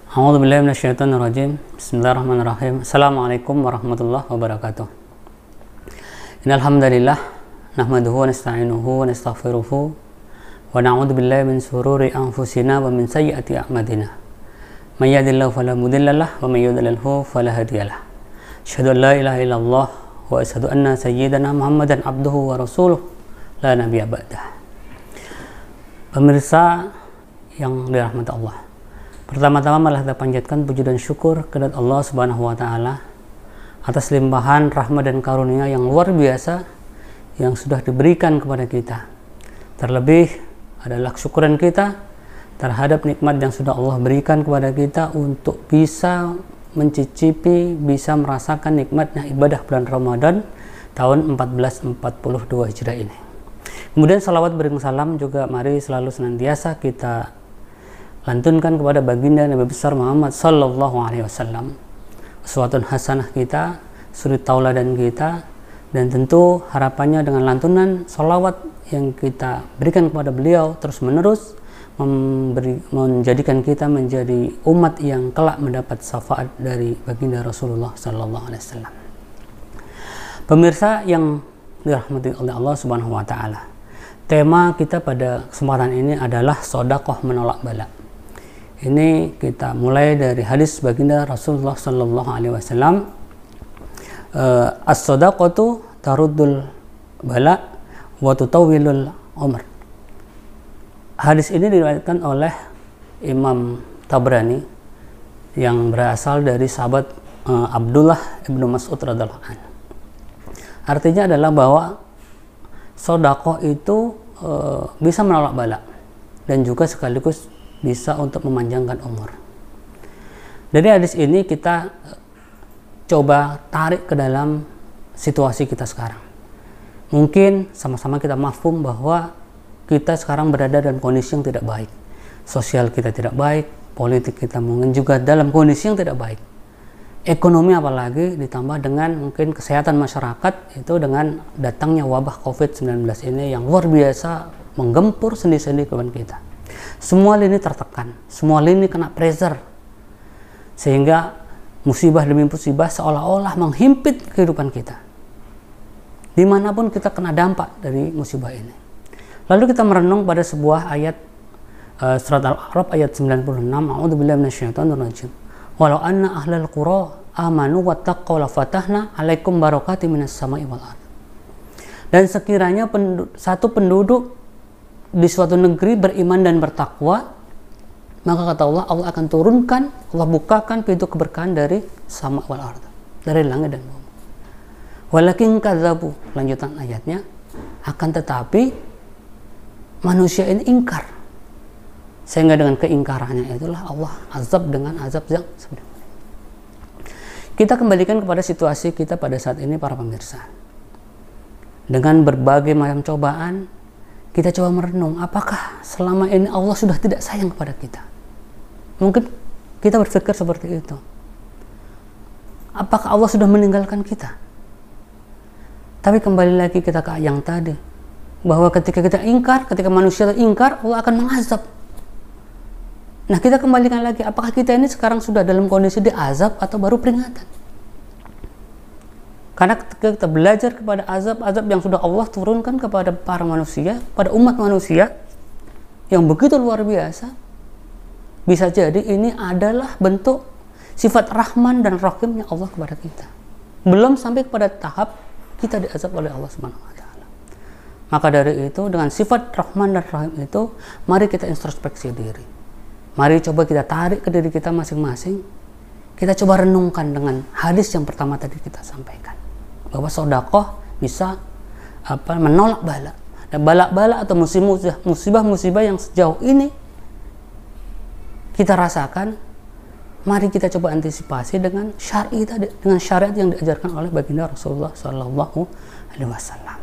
A'udzubillahi minasyaitonirrajim. Bismillahirrahmanirrahim. Assalamualaikum warahmatullahi wabarakatuh. Innal hamdalillah nahmaduhu wa nasta'inuhu wa nastaghfiruhu wa na'udzu billahi min shururi anfusina wa min sayyiati a'malina. May yahdihillahu fala mudhillalah wa may yudlilhu fala hadiyalah. Asyhadu an la ilaha illallah wa asyhadu anna sayyidana Muhammadan abduhu wa rasuluh la nabiyya ba'dah. Pemirsa yang dirahmati Allah, pertama-tama malah kita panjatkan puji dan syukur kepada Allah Subhanahu wa taala atas limpahan rahmat dan karunia yang luar biasa yang sudah diberikan kepada kita. Terlebih adalah kesyukuran kita terhadap nikmat yang sudah Allah berikan kepada kita untuk bisa mencicipi, bisa merasakan nikmatnya ibadah bulan Ramadan tahun 1442 Hijrah ini. Kemudian salawat beriring salam juga mari selalu senantiasa kita lantunkan kepada baginda Nabi besar Muhammad sallallahu alaihi wasallam, uswatun hasanah kita, suri tauladan kita, dan tentu harapannya dengan lantunan salawat yang kita berikan kepada beliau terus menerus menjadikan kita menjadi umat yang kelak mendapat syafaat dari baginda Rasulullah sallallahu alaihi wasallam. Pemirsa yang dirahmati oleh Allah Subhanahu wa taala, tema kita pada kesempatan ini adalah sedekah menolak bala. Ini kita mulai dari hadis baginda Rasulullah sallallahu alaihi wasallam, as-shadaqatu taruddul bala wa tutawwilul umr. Hadis ini diriwayatkan oleh Imam Tabrani yang berasal dari sahabat Abdullah ibnu Mas'ud radhiyallahu anhu. Artinya adalah bahwa sedekah itu bisa menolak bala dan juga sekaligus bisa untuk memanjangkan umur. Dari hadis ini kita coba tarik ke dalam situasi kita sekarang. Mungkin sama-sama kita mafhum bahwa kita sekarang berada dalam kondisi yang tidak baik. Sosial kita tidak baik, politik kita mungkin juga dalam kondisi yang tidak baik. Ekonomi apalagi ditambah dengan mungkin kesehatan masyarakat itu dengan datangnya wabah COVID-19 ini yang luar biasa menggempur sendi-sendi kehidupan kita. Semua lini tertekan, semua lini kena pressure, sehingga musibah demi musibah seolah-olah menghimpit kehidupan kita. Dimanapun kita kena dampak dari musibah ini. Lalu kita merenung pada sebuah ayat surat Al-A'raf ayat 96, A'udzubillahi minasyaitonirrajim. Walau anna ahlal qura amanu wattaqaw la fatahna 'alaikum barakatim minas sama'i wal ardh. Dan sekiranya satu penduduk di suatu negeri beriman dan bertakwa, maka kata Allah, Allah akan turunkan, Allah bukakan pintu keberkahan dari sama wal ardh, dari langit dan bumi. Walakin kadzabu, lanjutan ayatnya, akan tetapi manusia ini ingkar, sehingga dengan keingkarannya itulah Allah azab dengan azab yang sebenarnya. Kita kembalikan kepada situasi kita pada saat ini para pemirsa. Dengan berbagai macam cobaan, kita coba merenung, apakah selama ini Allah sudah tidak sayang kepada kita? Mungkin kita berpikir seperti itu. Apakah Allah sudah meninggalkan kita? Tapi kembali lagi kita ke yang tadi, bahwa ketika kita ingkar, ketika manusia ingkar, Allah akan mengazab. Nah, kita kembalikan lagi, apakah kita ini sekarang sudah dalam kondisi diazab atau baru peringatan? Karena ketika kita belajar kepada azab-azab yang sudah Allah turunkan kepada para manusia, pada umat manusia yang begitu luar biasa, bisa jadi ini adalah bentuk sifat Rahman dan Rahimnya Allah kepada kita. Belum sampai kepada tahap kita diazab oleh Allah Subhanahu wa taala. Maka dari itu, dengan sifat Rahman dan Rahim itu, mari kita introspeksi diri. Mari coba kita tarik ke diri kita masing-masing. Kita coba renungkan dengan hadis yang pertama tadi kita sampaikan, bahwa sedekah bisa menolak bala. Dan bala-bala atau musibah-musibah yang sejauh ini kita rasakan, mari kita coba antisipasi dengan syar'i tadi, dengan syariat yang diajarkan oleh baginda Rasulullah sallallahu alaihi wasallam.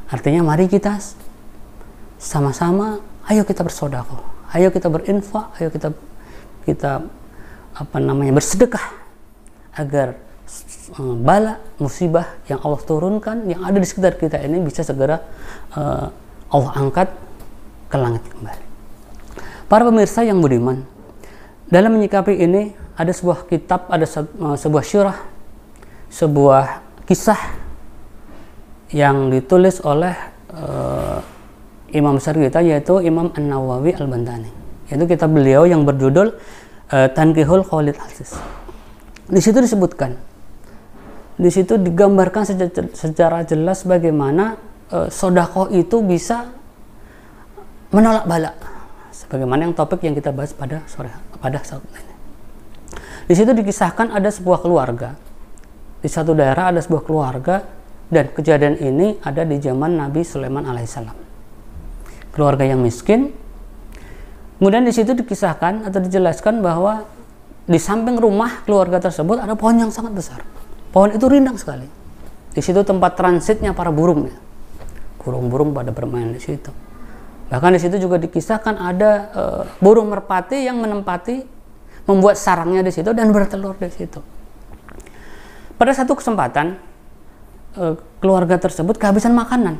Artinya mari kita sama-sama, ayo kita bersedekah, ayo kita berinfak, ayo kita bersedekah agar bala musibah yang Allah turunkan yang ada di sekitar kita ini bisa segera Allah angkat ke langit kembali. Para pemirsa yang budiman, dalam menyikapi ini ada sebuah kitab, ada sebuah syurah, sebuah kisah yang ditulis oleh imam besar kita, yaitu Imam An-Nawawi Al-Bantani, yaitu kitab beliau yang berjudul Tanqihul Qaulil Aziz. Di situ disebutkan, di situ digambarkan secara jelas bagaimana sedekah itu bisa menolak bala, sebagaimana yang topik yang kita bahas pada saat ini. Di situ dikisahkan ada sebuah keluarga, di satu daerah ada sebuah keluarga, dan kejadian ini ada di zaman Nabi Sulaiman alaihissalam. Keluarga yang miskin. Kemudian di situ dikisahkan atau dijelaskan bahwa di samping rumah keluarga tersebut ada pohon yang sangat besar. Pohon itu rindang sekali. Di situ tempat transitnya para burung. Burung-burung pada bermain di situ. Bahkan di situ juga dikisahkan ada burung merpati yang membuat sarangnya di situ dan bertelur di situ. Pada satu kesempatan keluarga tersebut kehabisan makanan.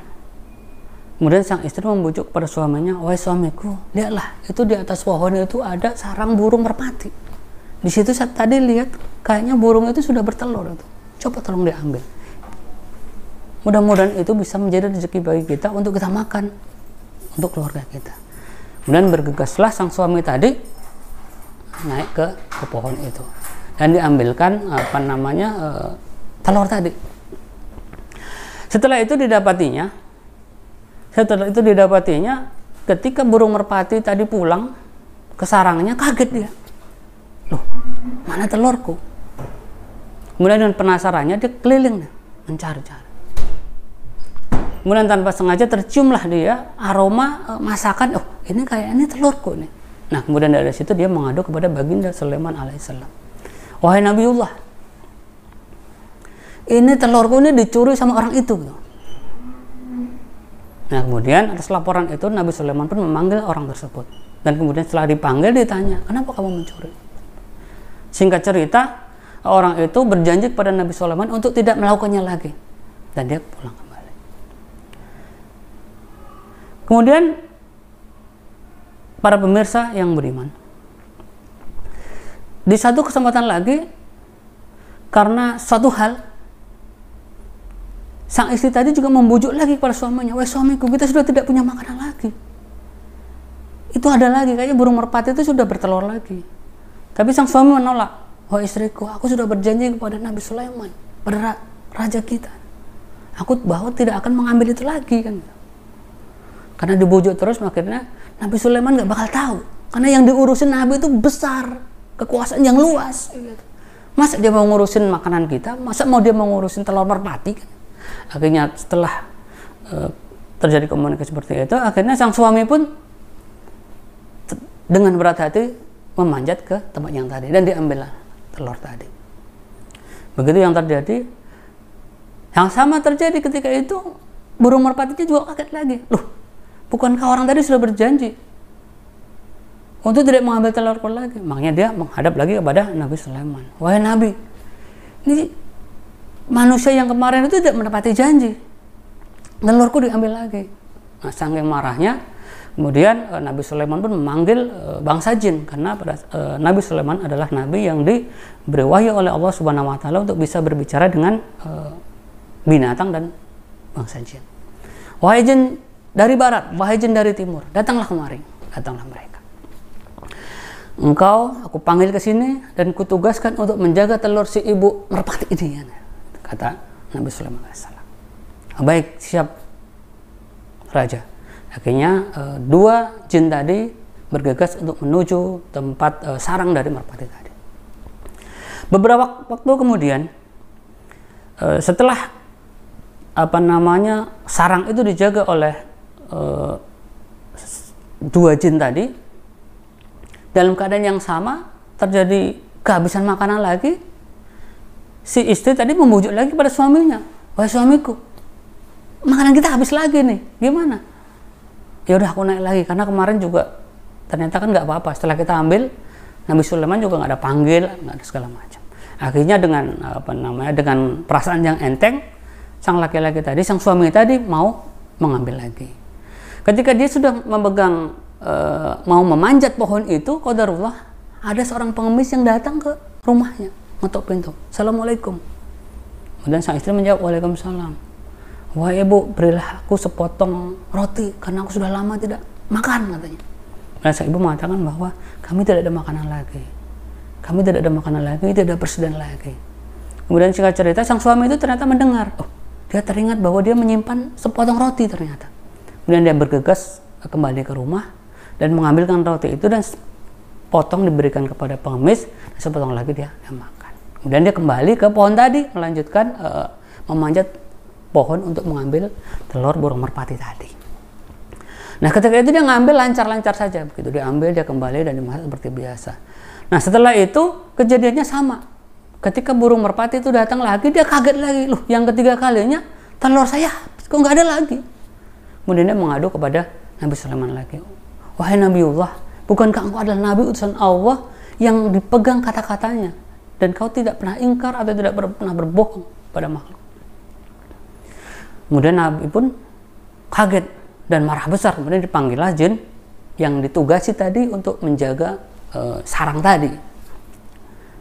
Kemudian sang istri membujuk kepada suaminya, "Wahai suamiku, lihatlah, itu di atas pohon itu ada sarang burung merpati. Di situ saya tadi lihat kayaknya burung itu sudah bertelur itu. Coba tolong diambil. Mudah-mudahan itu bisa menjadi rezeki bagi kita untuk kita makan untuk keluarga kita." Kemudian bergegaslah sang suami tadi naik ke pohon itu dan diambilkan telur tadi. Setelah itu didapatinya ketika burung merpati tadi pulang ke sarangnya, kaget dia. Loh, mana telurku? Kemudian dengan penasarannya dia keliling mencari-cari. Kemudian tanpa sengaja terciumlah dia aroma masakan. Oh, ini kayaknya telurku nih. Nah, kemudian dari situ dia mengadu kepada baginda Sulaiman alaihissalam. "Wahai Nabiullah, ini telurku ini dicuri sama orang itu." Nah, kemudian atas laporan itu Nabi Sulaiman pun memanggil orang tersebut. Dan kemudian setelah dipanggil ditanya, "Kenapa kamu mencuri?" Singkat cerita, orang itu berjanji kepada Nabi Sulaiman untuk tidak melakukannya lagi. Dan dia pulang kembali. Kemudian para pemirsa yang beriman, di satu kesempatan lagi, karena suatu hal, sang istri tadi juga membujuk lagi kepada suaminya, "Wahai suamiku, kita sudah tidak punya makanan lagi. Itu ada lagi, kayaknya burung merpati itu sudah bertelur lagi." Tapi sang suami menolak, "Wahai istriku, aku sudah berjanji kepada Nabi Sulaiman, pada raja kita. Aku bahwa tidak akan mengambil itu lagi." Kan? Karena dibujuk terus, akhirnya Nabi Sulaiman nggak bakal tahu. Karena yang diurusin Nabi itu besar, kekuasaan yang luas. Masa dia mau ngurusin makanan kita? Masa mau dia mau ngurusin telur merpati? Kan? Akhirnya setelah terjadi komunikasi seperti itu, akhirnya sang suami pun dengan berat hati memanjat ke tempat yang tadi dan diambillah telur tadi. Begitu yang terjadi. Yang sama terjadi ketika itu, burung merpatinya juga kaget lagi. "Loh, bukankah orang tadi sudah berjanji untuk tidak mengambil telurku lagi?" Makanya dia menghadap lagi kepada Nabi Sulaiman. "Wahai Nabi, ini manusia yang kemarin itu tidak menepati janji. Telurku diambil lagi." Nah, saking marahnya, kemudian Nabi Sulaiman pun memanggil bangsa jin, karena Nabi Sulaiman adalah nabi yang diberi wahyu oleh Allah Subhanahu wa taala untuk bisa berbicara dengan binatang dan bangsa jin. "Wahai jin dari barat, wahai jin dari timur, datanglah kemari." Datanglah mereka. "Engkau aku panggil ke sini dan kutugaskan untuk menjaga telur si ibu merpati ini," kata Nabi Sulaiman alaihissalam. "Baik, siap raja." Akhirnya dua jin tadi bergegas untuk menuju tempat sarang dari merpati tadi. Beberapa waktu kemudian, setelah sarang itu dijaga oleh dua jin tadi, dalam keadaan yang sama terjadi kehabisan makanan lagi. Si istri tadi membujuk lagi pada suaminya, "Wahai suamiku, makanan kita habis lagi nih, gimana?" "Ya udah, aku naik lagi, karena kemarin juga ternyata kan nggak apa-apa. Setelah kita ambil, Nabi Sulaiman juga nggak ada panggil, nggak ada segala macam." Akhirnya dengan perasaan yang enteng, sang laki-laki tadi, sang suami tadi mau mengambil lagi. Ketika dia sudah memegang, mau memanjat pohon itu, qadarullah, ada seorang pengemis yang datang ke rumahnya, ngetok pintu. Assalamualaikum. Kemudian sang istri menjawab, waalaikumsalam. Wahai ibu, berilah aku sepotong roti karena aku sudah lama tidak makan, katanya. Dan sang ibu mengatakan bahwa kami tidak ada makanan lagi. Kami tidak ada makanan lagi, tidak ada persediaan lagi. Kemudian singkat cerita, sang suami itu ternyata mendengar. Oh, dia teringat bahwa dia menyimpan sepotong roti ternyata. Kemudian dia bergegas kembali ke rumah dan mengambilkan roti itu dan potong diberikan kepada pengemis, dan sepotong lagi dia makan. Kemudian dia kembali ke pohon tadi, melanjutkan memanjat pohon untuk mengambil telur burung merpati tadi. Nah, ketika itu dia ngambil lancar-lancar saja. Begitu dia ambil, dia kembali dan dimasak seperti biasa. Nah, setelah itu kejadiannya sama. Ketika burung merpati itu datang lagi, dia kaget lagi. Loh, yang ketiga kalinya telur saya kok nggak ada lagi. Kemudian dia mengadu kepada Nabi Sulaiman lagi. Wahai Nabiullah, bukankah engkau adalah Nabi utusan Allah yang dipegang kata-katanya dan kau tidak pernah ingkar atau tidak pernah berbohong pada makhluk? Kemudian Nabi pun kaget dan marah besar. Kemudian dipanggillah jin yang ditugasi tadi untuk menjaga sarang tadi.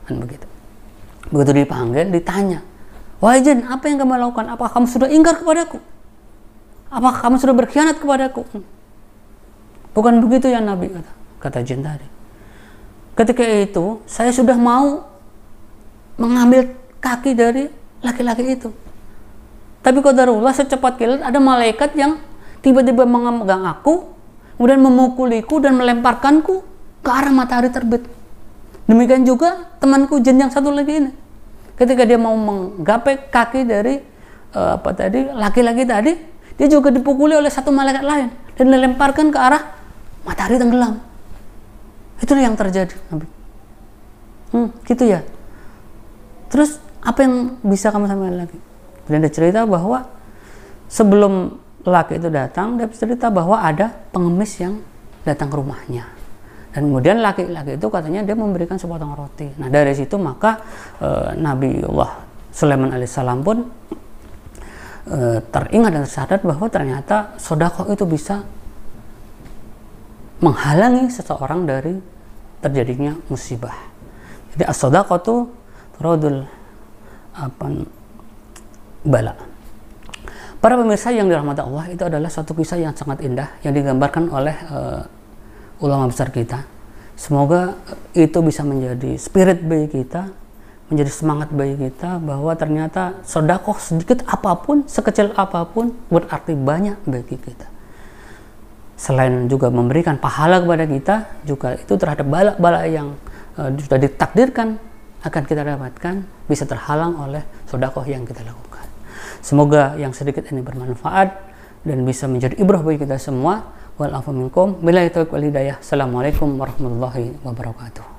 Dan begitu. Begitu dipanggil, ditanya, wahai jin, apa yang kamu lakukan? Apakah kamu sudah ingkar kepadaku? Apakah kamu sudah berkhianat kepadaku? Bukan begitu ya Nabi, kata jin tadi. Ketika itu, saya sudah mau mengambil kaki dari laki-laki itu. Tapi qadarullah, secepat kilat ada malaikat yang tiba-tiba memegang aku, kemudian memukuliku dan melemparkanku ke arah matahari terbit. Demikian juga temanku jin yang satu lagi ini. Ketika dia mau menggapai kaki dari laki-laki tadi, dia juga dipukuli oleh satu malaikat lain dan dilemparkan ke arah matahari tenggelam. Itulah yang terjadi, Nabi. Gitu ya. Terus apa yang bisa kamu sampaikan lagi? Dan dia cerita bahwa sebelum laki itu datang, dia cerita bahwa ada pengemis yang datang ke rumahnya. Dan kemudian laki-laki itu katanya dia memberikan sepotong roti. Nah, dari situ maka Nabiullah Sulaiman alaihissalam pun teringat dan tersadar bahwa ternyata sedekah itu bisa menghalangi seseorang dari terjadinya musibah. Jadi as-shadaqatu turadul bala. Para pemirsa yang dirahmati Allah, itu adalah suatu kisah yang sangat indah yang digambarkan oleh ulama besar kita. Semoga itu bisa menjadi spirit bagi kita, menjadi semangat bagi kita bahwa ternyata sedekah sedikit apapun, sekecil apapun berarti banyak bagi kita. Selain juga memberikan pahala kepada kita, juga itu terhadap bala-bala yang sudah ditakdirkan akan kita dapatkan bisa terhalang oleh sedekah yang kita lakukan. Semoga yang sedikit ini bermanfaat dan bisa menjadi ibrah bagi kita semua. Wal afu minkum. Billahi taufiq wal hidayah. Assalamualaikum warahmatullahi wabarakatuh.